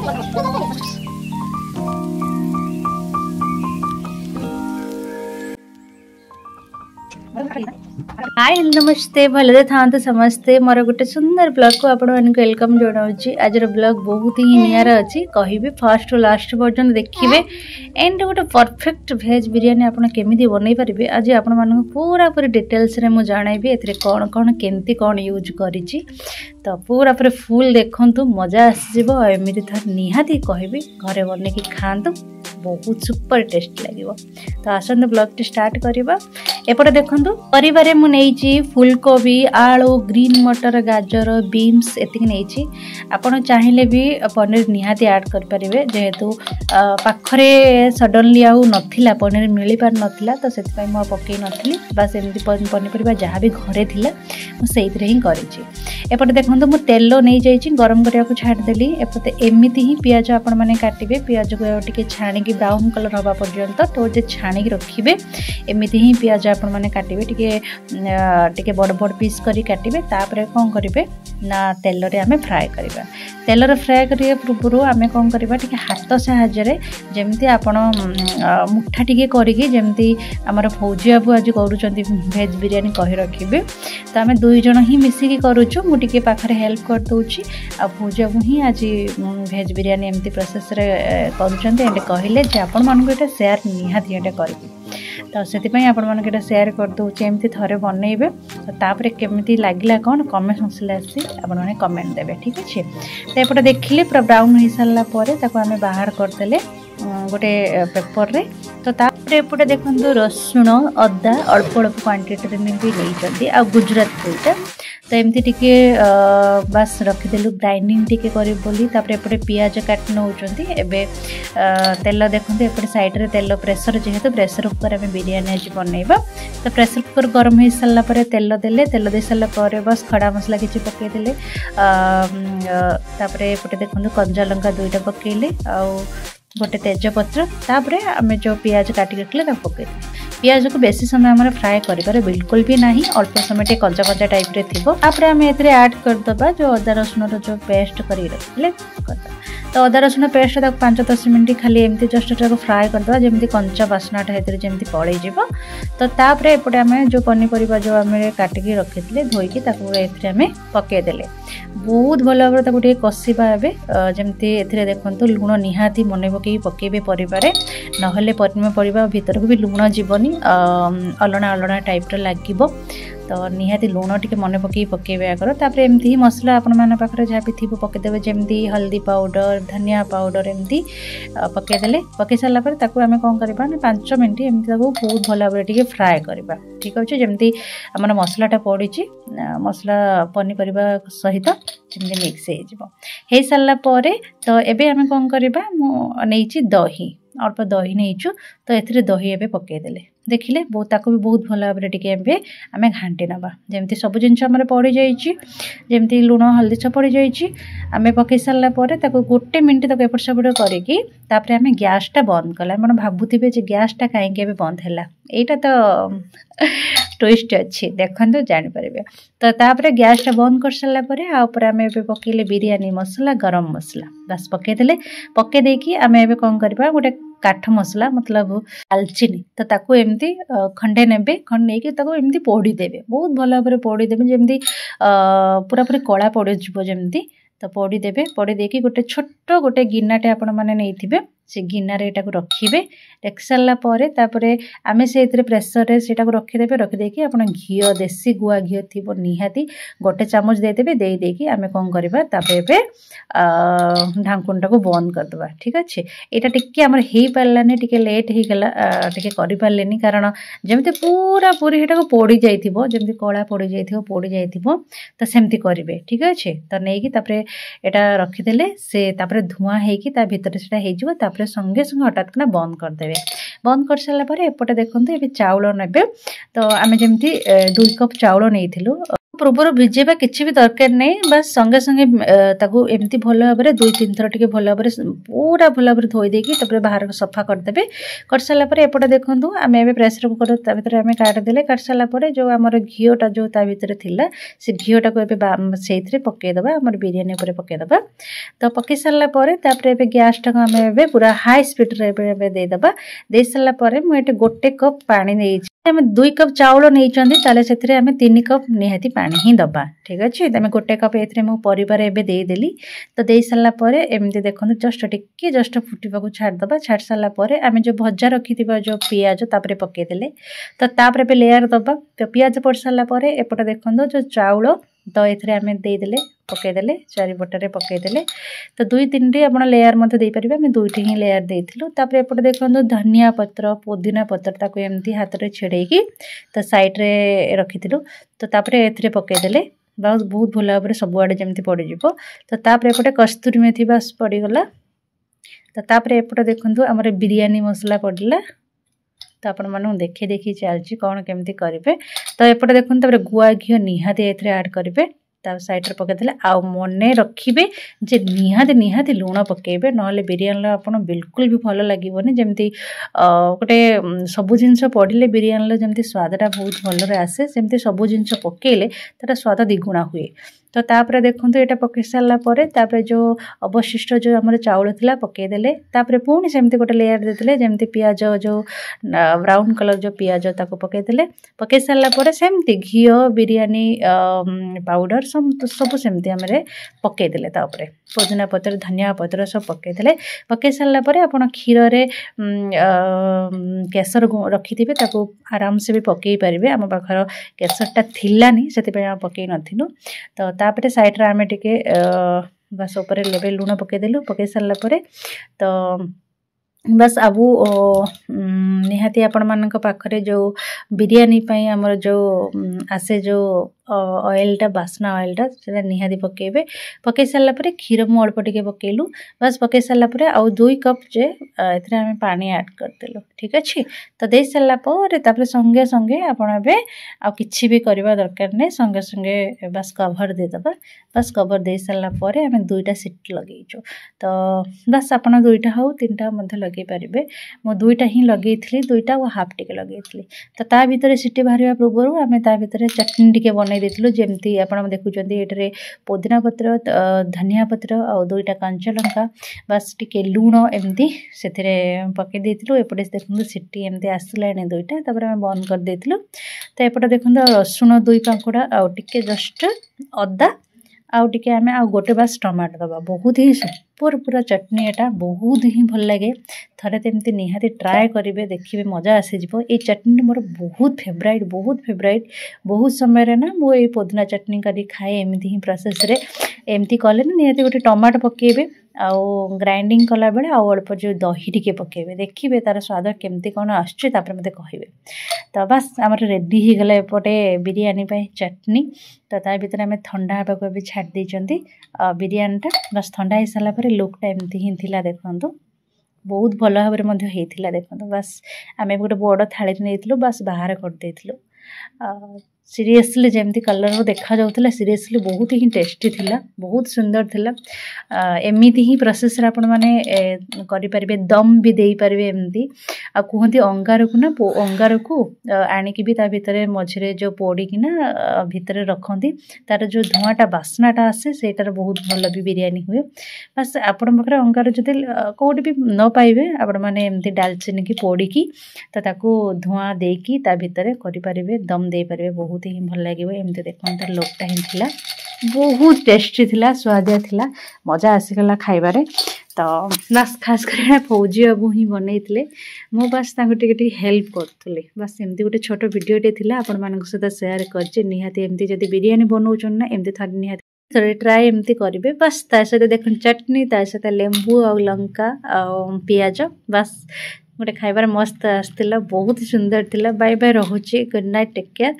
हाय नमस्ते भले था समस्ते मोर गोटे सुंदर ब्लॉग को आपण वेलकम जनाऊँगी। आज ब्लॉग बहुत ही नियर अच्छी कहि फर्स्ट टू लास्ट पर्यटन देखिए एंड गोटे परफेक्ट भेज बिरियानी आपड़ केमी बनई पारे। आज आपण मानक पूरा पूरी डिटेल्स रे मुझे जनइबी ए कौन कौन केमती कौन यूज करी तो पूरा पूरे फुल देखु मजा आसो। एमती थर निहाती कहबी घरे बन कि खातु बहुत सुपर टेस्ट लगे। तो आसतु ब्लॉग टी स्टार्ट करवा। एपटे देखु परिवार मुझे फुलकोबी आलू ग्रीन मटर गाजर बीन्स एतिक नहीं आपड़ चाहिए भी पनीर निहाती ऐड करें जेहेतु पाखरे सडनली आउ नाला पनीर मिल पार नाला तो से पकई नी बास एमती पनीपरिया जहाँ भी घरे थिला मुझे ही करपटे देखो मुझे तेल नहीं जाइए गरम करने को छाड़देली। एपटे एमती ही पियाज आपण मैंने काटे पियाज को टे छाणी ब्राउन कलर हवा पर्यंत तो जे छाणी रखिए एमती ही पियाज आपण मैंने काटे टे बड़ बड़ पीस करी काटे तापर कौन करेंगे ना तेल रे आमे फ्राए करवा। तेल रे फ्राए करने पूर्व आमे कौन करवा टे हाथ साहाय्य जमती आपण मुठा टिके करिकी जमती आमर फौजी बाबू आज करूछंती भेज बिरियानी कहि रखिबे तो आमे दुई जण ही मिसिकी करूछु मु टिके पाखरे हेल्प कर दोछि आ फौजी बाबू ही आज भेज बिरियानी एमती प्रोसेस रे करूछंती एंड कहिले जे आपण मानको एटा शेयर निहाती एटा करबी तो से आपण मानको एटा शेयर कर दोछि एमती थरे बनइबे तो तापर केमती लागला कोन कमेंट मसला आसी आपण माने कमेंट देबे ठीक अछि। तो एपटे देखिले पूरा ब्राउन हो सारा पर ताको आमे बाहर करदेले गोटे पेपर रे। तो तापर एपटे देखंतु रसुण अदा अल्प अल्प क्वांटिटी में भी नहीं आ गुजरात दुईटा तो एमती टिके बास रखिदेलु ग्राइंडिंग टिके करी बोली। तापर एपटे पियाज काट नउचंती एबे तेल देखंतु एपटे साइड रे तेल प्रेशर जेहेतु प्रेशर कुकर में बिरयानी आज बनइबा तो प्रेशर कुकर गरम हो सारा पर तेल देले तेल दे सारा पर बस खड़ा मसला किछि पके देले तापर एपटे देखंतु कंजा लंका दुईटा पकेले आ गोटे तेजपत्र तापर आम जो पियाज काटिक रखिले पकई पियाज को बेसी समय आम फ्राए कर बिल्कुल भी नहीं अल्प समय टे कंचा कंचा टाइप रे थिबो। तापर आम एथरे ऐड करदबा जो अदा रसुण जो पेस्ट करी रखिले तो अदा रसुण पेस्ट 5-10 मिनट खाली एमती जस्ट फ्राए करदबा जमती कंचा बास्नाटा हेतरे जमती पड़े जिवो। तो तापर एपटे आम जो पनीपरिया जो आम काटिकी रखिले धोईकी ताको एथरे आम पकई देले बहुत भल भाव ताको टे कसिबा एबे जमती एथरे देखंतु लुण निहाती मन पकई पकेबे परिबारे नहले पनीपरिया भीतर को भी लुण जीवनी अलणा अलणा टाइप लगिबो तो निहाती लुण टिके मन पकई पकेबे आगर। तापर एमती ही मसला आपण माने पाखरे जहाँ भी थी पकेदेवे जमती हल्दी पाउडर धनिया पाउडर एमती पकेदेले पकई सारा पर ताको आमे कौन करबा 5 मिनट एमती ताको बहुत भल भाव टिके फ्राए करबा ठीक अछि। जमती हमर मसलाटा पड़िछि मसला पनीपरिया सहित जमती मिक्स हो सारा पर तो एबे आमे कौन करबा मु नैछि दही अल्प दही नहींचु तो एथरे दही एबे पकेदेले देखिले बहुत ताको भी बहुत भल भाव टिके एबे आमे घांटी नबा जमती सब जिनस हमर पड़ी जाइछि जमती लुण हल्दी सब पड़ी जाइछि आमे पकई सारा पर ताको गोटे मिनिट ताको एपट सेपट करिकी तापर आमे गैस टा बंद कला मन भाबुथिबे जे गैस टा काहे के बंद हैला एटा तो ट्विस्ट अच्छी देखंतु जानि परिबे। तो तापर गैस टा बंद कर सारा पर आ ऊपर आमे एबे पकेले बिरयानी मसला गरम मसला बस पके देले पके देकी आमे एबे कोन करबा गोटे काठ मसला मतलब दालचीनी तो ताको एमती खंडे नेबे खंड नेकी ताको एमती पोड़ी देबे बहुत भल भाव पोड़ी देबे जमती पूरा पूरी कला पड़ जिवो जमती तो पोड़ी देबे पोड़ी देकी गोटे छोट गोटे गिन्नाटे आपण माने नैथिबे से गिन्नारे एटा को रखिबे रख सारा पर तापर आमे से इतरे प्रेशर रे सेटा को रखिदेबे रखिदेकी आपण घी देसी गुआ घी थिबो निहाती गोटे चामच देदेबे दे देकी आमे कोन करबा तापर एबे ढांकुनटा को बंद कर दबा ठीक अछि। एटा टिके हमर हेई पारलानी टिके लेट हे गेला टिके करि पारलेनी कारण जेमते पूरा पूरी हेटा को पोड़ी जाइथिबो जमती कळा पोड़ी जाइथिबो तो सेमती करिवे ठीक अछि। तो नेकी तापर एटा रखिदेले से तापर धुआं हेकी ता भीतर सेटा हेजिवो तापर संगे संगे हटात कना बंद कर देबे बंद कर सारा पर एपटे देखंतु एबे चाउल नेबे तो आमे जेमती 2 कप चाउल नैथिलु ପୂର୍ବରୁ ଭିଜେଇବା କିଛି ବି ଦରକାର ନାହିଁ। ବାସ୍ ସଙ୍ଗେ ସଙ୍ଗେ ତାକୁ ଏମିତି ଭଲ ଭାବରେ 2-3 ଥର ଟିକେ ଭଲ ଭାବରେ ପୁରା ଭଲ ଭାବରେ ଧୋଇ ଦେଇକି ତାପରେ ବାହାରକୁ ସଫା କରିଦେବେ। କରିସାରିଲା ପରେ ଏପଟେ ଦେଖନ୍ତୁ ଆମେ ଏବେ ପ୍ରେସର କୁକର ତା ଭିତରେ ଆମେ କାଢ଼ିଦେଲେ। କାଢ଼ି ସାରିଲା ପରେ ଯେଉଁ ଆମର ଘିଅଟା ଯେଉଁ ତା ଭିତରେ ଥିଲା ସେ ଘିଅଟାକୁ ଏବେ ସେଇଥିରେ ପକାଇଦେବା, ଆମର ବିରିୟାନୀ ଉପରେ ପକାଇଦେବା। ତ ପକାଇ ସାରିଲା ପରେ ତାପରେ ଏବେ ଗ୍ୟାସଟାକୁ ଆମେ ଏବେ ପୁରା ହାଇ ସ୍ପିଡ଼ରେ ଏବେ ଦେଇଦେବା। ଦେଇସାରିଲା ପରେ ମୁଁ ଏଠି 1 କପ୍ ପାଣି ନେଇଛି। ଆମେ 2 କପ୍ ଚାଉଳ ନେଇଛନ୍ତି ତାହେଲେ ସେଥିରେ ଆମେ 3 କପ୍ ନିହାତି ପାଣି ହିଁ ଦେବା। ଠିକ୍ ଅଛି, ଆମେ 1 କପ୍ ଏଥିରେ ମୁଁ ପରିବାର ଏବେ ଦେଇଦେଲି। ତ ଦେଇ ସାରିଲା ପରେ ଏମିତି ଦେଖନ୍ତୁ ଜଷ୍ଟ ଫୁଟିବାକୁ ଛାଡ଼ିଦେବା। ଛାଡ଼ି ସାରିଲା ପରେ ଆମେ ଯେଉଁ ଭଜା ରଖିଥିବା ଯେଉଁ ପିଆଜ ତାପରେ ପକାଇଦେଲେ। ତ ତାପରେ ଏବେ ଲେୟାର ଦେବା। ତ ପିଆଜ ପଡ଼ି ସାରିଲା ପରେ ଏପଟେ ଦେଖନ୍ତୁ ଯେଉଁ ଚାଉଳ ତ ଏଥିରେ ଆମେ ଦେଇଦେଲେ, ପକାଇଦେଲେ, ଚାରିପଟରେ ପକାଇଦେଲେ। ତ 2-3ଟି ଆପଣ ଲେୟାର ମଧ୍ୟ ଦେଇପାରିବେ। ଆମେ 2ଟି ହିଁ ଲେୟାର ଦେଇଥିଲୁ। ତାପରେ ଏପଟେ ଦେଖନ୍ତୁ ଧନିଆ ପତ୍ର, ପୁଦିନା ପତ୍ର ତାକୁ ଏମିତି ହାତରେ ଛିଡ଼େଇକି ତ ସାଇଡ଼ରେ ରଖିଥିଲୁ। ତ ତାପରେ ଏଥିରେ ପକାଇଦେଲେ। ବହୁତ ଭଲ ଭାବରେ ସବୁଆଡ଼େ ଯେମିତି ପଡ଼ିଯିବ। ତ ତାପରେ ଏପଟେ କସ୍ତୁରୀ ମେଥି ବାସ୍ ପଡ଼ିଗଲା। ତ ତାପରେ ଏପଟେ ଦେଖନ୍ତୁ ଆମର ବିରିୟାନୀ ମସଲା ପଡ଼ିଲା। ତ ଆପଣମାନଙ୍କୁ ଦେଖି ଚାଲିଛି କ'ଣ କେମିତି କରିବେ। ତ ଏପଟେ ଦେଖନ୍ତୁ ତାପରେ ଗୁଆ ଘିଅ ନିହାତି ଏଥିରେ ଆଡ଼୍ କରିବେ। ତା ସାଇଡ଼ରେ ପକାଇଦେଲେ। ଆଉ ମନେ ରଖିବେ ଯେ ନିହାତି ଲୁଣ ପକାଇବେ, ନହେଲେ ବିରିୟାନୀର ଆପଣ ବିଲକୁଲ ବି ଭଲ ଲାଗିବନି। ଯେମିତି ଗୋଟେ ସବୁ ଜିନିଷ ପଡ଼ିଲେ ବିରିୟାନୀର ଯେମିତି ସ୍ୱାଦଟା ବହୁତ ଭଲରେ ଆସେ, ସେମିତି ସବୁ ଜିନିଷ ପକାଇଲେ ତା'ର ସ୍ୱାଦ ଦ୍ୱିଗୁଣା ହୁଏ। ତ ତାପରେ ଦେଖନ୍ତୁ ଏଇଟା ପକାଇ ସାରିଲା ପରେ ତାପରେ ଯେଉଁ ଅବଶିଷ୍ଟ ଯେଉଁ ଆମର ଚାଉଳ ଥିଲା ପକାଇଦେଲେ। ତାପରେ ପୁଣି ସେମିତି ଗୋଟେ ଲେୟାର ଦେଇଦେଲେ, ଯେମିତି ପିଆଜ ଯେଉଁ ବ୍ରାଉନ୍ କଲର୍ ଯେଉଁ ପିଆଜ ତାକୁ ପକାଇଦେଲେ। ପକାଇ ସାରିଲା ପରେ ସେମିତି ଘିଅ, ବିରିୟାନୀ ପାଉଡ଼ର ସବୁ ସେମିତି ଆମେ ପକାଇଦେଲେ। ତାପରେ ପୁଦିନା ପତ୍ର, ଧନିଆ ପତ୍ର ସବୁ ପକାଇଦେଲେ। ପକାଇ ସାରିଲା ପରେ ଆପଣ କ୍ଷୀରରେ କେଶର ରଖିଥିବେ, ତାକୁ ଆରାମସେ ବି ପକାଇ ପାରିବେ। ଆମ ପାଖର କେଶରଟା ଥିଲାନି ସେଥିପାଇଁ ଆମେ ପକାଇ ନଥିଲୁ। ତ ତାପରେ ସାଇଡ଼ରେ ଆମେ ଟିକେ ବାସ୍ ଉପରେ ଲୁଣ ପକାଇଦେଲୁ। ପକାଇ ସାରିଲା ପରେ ତ ବାସ୍ ଆଉ ନିହାତି ଆପଣମାନଙ୍କ ପାଖରେ ଯେଉଁ ବିରିୟାନୀ ପାଇଁ ଆମର ଯେଉଁ ଆସେ ଯେଉଁ ଅଏଲ୍ଟା, ବାସ୍ନା ଅଏଲ୍ଟା, ସେଇଟା ନିହାତି ପକାଇବେ। ପକାଇ ସାରିଲା ପରେ କ୍ଷୀର ମୁଁ ଅଳ୍ପ ଟିକେ ପକାଇଲୁ। ବାସ୍ ପକାଇ ସାରିଲା ପରେ ଆଉ 2 କପ୍ ଯେ ଏଥିରେ ଆମେ ପାଣି ଆଡ଼୍ କରିଦେଲୁ। ଠିକ୍ ଅଛି। ତ ଦେଇ ସାରିଲା ପରେ ତାପରେ ସଙ୍ଗେ ସଙ୍ଗେ ଆପଣ ଏବେ ଆଉ କିଛି ବି କରିବା ଦରକାର ନାହିଁ। ସଙ୍ଗେ ସଙ୍ଗେ ବାସ୍ କଭର୍ ଦେଇଦେବା। ବାସ୍ କଭର୍ ଦେଇ ସାରିଲା ପରେ ଆମେ 2ଟା ସିଟି ଲଗେଇଛୁ। ତ ବାସ୍ ଆପଣ 2ଟା ହେଉ 3ଟା ମଧ୍ୟ ଲଗାଇ ପାରିବେ। ମୁଁ 2ଟା ହିଁ ଲଗାଇଥିଲି, 2ଟା ଆଉ ହାଫ୍ ଟିକେ ଲଗାଇଥିଲି। ତ ତା ଭିତରେ ସିଟି ବାହାରିବା ପୂର୍ବରୁ ଆମେ ତା ଭିତରେ ଚଟଣି ଟିକେ ବନେଇ ଦେଇଥିଲୁ। ଯେମିତି ଆପଣ ଦେଖୁଛନ୍ତି ଏଠାରେ ପୁଦିନା ପତ୍ର, ଧନିଆ ପତ୍ର ଆଉ 2ଟା କଞ୍ଚା ଲଙ୍କା, ବାସ୍ ଟିକେ ଲୁଣ ଏମିତି ସେଥିରେ ପକାଇ ଦେଇଥିଲୁ। ଏପଟେ ଦେଖନ୍ତୁ ସିଟି ଏମିତି ଆସିଲାଣି 2ଟା। ତାପରେ ଆମେ ବନ୍ଦ କରିଦେଇଥିଲୁ। ତ ଏପଟେ ଦେଖନ୍ତୁ ରସୁଣ 2 ପାଖୁଡ଼ା ଆଉ ଟିକେ ଜଷ୍ଟ ଅଦା ଆଉ ଟିକେ ଆମେ ଆଉ ଗୋଟେ ବାସ୍ ଟମାଟୋ ଦେବା। ବହୁତ ହିଁ ସୁପର ପୁରା ଚଟଣି, ଏଟା ବହୁତ ହିଁ ଭଲ ଲାଗେ। ଥରେ ଏମିତି ନିହାତି ଟ୍ରାଏ କରିବେ, ଦେଖିବେ ମଜା ଆସିଯିବ। ଏଇ ଚଟଣି ମୋର ବହୁତ ଫେଭରାଇଟ୍। ବହୁତ ସମୟରେ ନା ମୁଁ ଏଇ ପୁଦିନା ଚଟଣି କରି ଖାଏ ଏମିତି ହିଁ ପ୍ରୋସେସ୍ରେ। ଏମିତି କଲେ ନା ନିହାତି ଗୋଟେ ଟମାଟୋ ପକାଇବେ ଆଉ ଗ୍ରାଇଣ୍ଡିଙ୍ଗ କଲାବେଳେ ଆଉ ଅଳ୍ପ ଯେଉଁ ଦହି ଟିକେ ପକାଇବେ, ଦେଖିବେ ତା'ର ସ୍ୱାଦ କେମିତି କ'ଣ ଆସୁଛି। ତାପରେ ମୋତେ କହିବେ। ତ ବାସ୍ ଆମର ରେଡ଼ି ହେଇଗଲା ଏପଟେ ବିରିୟାନୀ ପାଇଁ ଚଟଣି। ତ ତା ଭିତରେ ଆମେ ଥଣ୍ଡା ହେବାକୁ ଏବେ ଛାଡ଼ି ଦେଇଛନ୍ତି ବିରିୟାନୀଟା। ବାସ୍ ଥଣ୍ଡା ହେଇସାରିଲା ପରେ ଲୁକ୍ଟା ଏମିତି ହିଁ ଥିଲା। ଦେଖନ୍ତୁ ବହୁତ ଭଲ ଭାବରେ ମଧ୍ୟ ହେଇଥିଲା। ଦେଖନ୍ତୁ ବାସ୍ ଆମେ ଗୋଟେ ବଡ଼ ଥାଳିରେ ନେଇଥିଲୁ, ବାସ୍ ବାହାର କରିଦେଇଥିଲୁ। ସିରିୟସଲି ଯେମିତି କଲର୍ ଦେଖାଯାଉଥିଲା, ସିରିୟସଲି ବହୁତ ହିଁ ଟେଷ୍ଟି ଥିଲା, ବହୁତ ସୁନ୍ଦର ଥିଲା। ଏମିତି ହିଁ ପ୍ରୋସେସ୍ରେ ଆପଣମାନେ କରିପାରିବେ। ଦମ୍ ବି ଦେଇପାରିବେ ଏମିତି। ଆଉ କୁହନ୍ତି ଅଙ୍ଗାରକୁ ଆଣିକି ବି ତା ଭିତରେ ମଝିରେ ଯେଉଁ ପୋଡ଼ିକିନା ଭିତରେ ରଖନ୍ତି, ତା'ର ଯେଉଁ ଧୂଆଁଟା ବାସ୍ନାଟା ଆସେ ସେଇଟାର ବହୁତ ଭଲ ବି ବିରିୟାନୀ ହୁଏ। ବାସ୍ ଆପଣଙ୍କ ପାଖରେ ଅଙ୍ଗାର ଯଦି କେଉଁଠି ବି ନ ପାଇବେ, ଆପଣମାନେ ଏମିତି ଡାଲଚିନିକି ପୋଡ଼ିକି ତ ତାକୁ ଧୂଆଁ ଦେଇକି ତା ଭିତରେ କରିପାରିବେ, ଦମ୍ ଦେଇପାରିବେ। ବହୁତ ହିଁ ଭଲ ଲାଗିବ। ଏମିତି ଦେଖନ୍ତୁ ତାର ଲୁକ୍ଟା ହିଁ ଥିଲା, ବହୁତ ଟେଷ୍ଟି ଥିଲା, ସୁଆଦିଆ ଥିଲା, ମଜା ଆସିଗଲା ଖାଇବାରେ। ତ ବାସ୍ ଖାସ୍ କରି ଫୌଜି ବାବୁ ହିଁ ବନେଇଥିଲେ। ମୁଁ ବାସ୍ ତାଙ୍କୁ ଟିକେ ହେଲ୍ପ କରୁଥିଲି। ବାସ୍ ଏମିତି ଗୋଟେ ଛୋଟ ଭିଡ଼ିଓଟେ ଥିଲା, ଆପଣମାନଙ୍କ ସହିତ ସେୟାର କରିଛି। ନିହାତି ଏମିତି ଯଦି ବିରିୟାନୀ ବନାଉଛନ୍ତି ନା, ଏମିତି ଥରେ ନିହାତି ଟ୍ରାଏ ଏମିତି କରିବେ। ବାସ୍ ତା ସହିତ ଦେଖନ୍ତୁ ଚଟଣି, ତା ସହିତ ଲେମ୍ବୁ ଆଉ ଲଙ୍କା ଆଉ ପିଆଜ, ବାସ୍ ଗୋଟେ ଖାଇବାର ମସ୍ତ ଆସିଥିଲା, ବହୁତ ସୁନ୍ଦର ଥିଲା। ବାଏ ବାଏ, ରହୁଛି। Good night, take care.